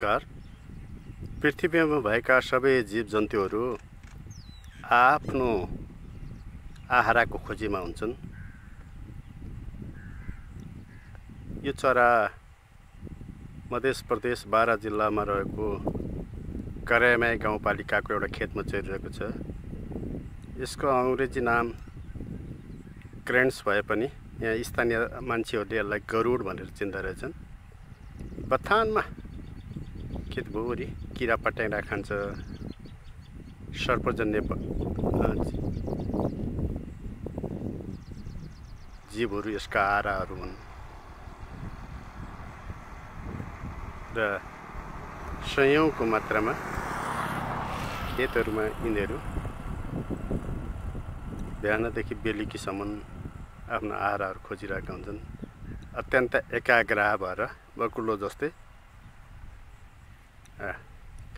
नमस्कार। पृथ्वीमा भएका सबै जीवजन्तुहरू आफ्नो आहाराको खोजीमा हुन्छन्। यो चरा मध्य प्रदेश बारा जिल्लामा रहेको कराइमाई गाउँपालिकाको एउटा खेतमा चरिरहेको छ। यसको अङ्ग्रेजी नाम क्रेन्स भए पनि यहाँ स्थानीय मान्छेहरूले यसलाई गरुड भनेर चिन्दा रहेछन्। बथानमा खेतभरि किरा पट्याङ्ग्रा खान्छ, सर्पजन्य जीवहरू यसका आहाराहरू हुन् र सयौँको मात्रामा खेतहरूमा यिनीहरू बिहानदेखि बेलुकीसम्म आफ्नो आहाराहरू खोजिरहेका हुन्छन्। अत्यन्त एकाग्र भएर बकुल्लो जस्तै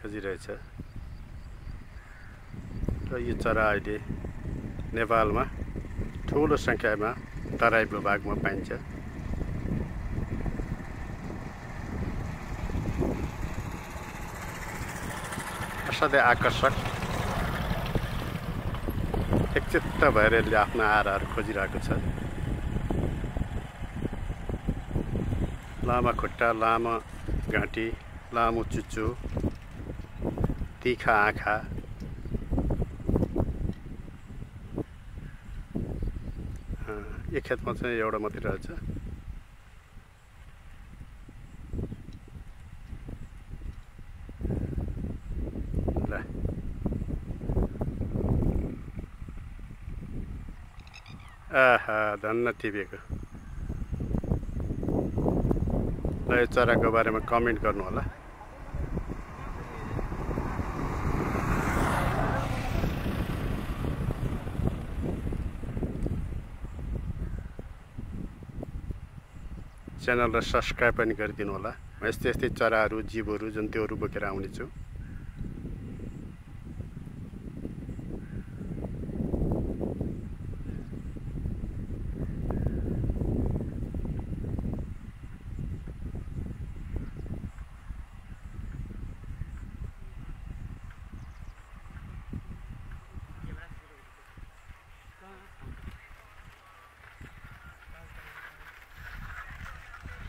खोजिरहेछ। र यो चरा अहिले नेपालमा ठुलो सङ्ख्यामा तराई भूभागमा पाइन्छ। असाध्यै आकर्षक, एकचित्त भएर यसले आफ्नो आहाराहरू खोजिरहेको छ। लामा खुट्टा, लामा घाँटी, लामो चुच्चो, तिखा आँखा, यो खेतमा चाहिँ एउटा मात्रै रहेछ। ल आहा, धन्न टिपेको। ल यो चराको बारेमा कमेन्ट गर्नु होला। च्यानललाई सब्सक्राइब पनि गरिदिनु होला। म यस्तै चराहरू, जीवहरू, जन्तुहरू बोकेर आउनेछु।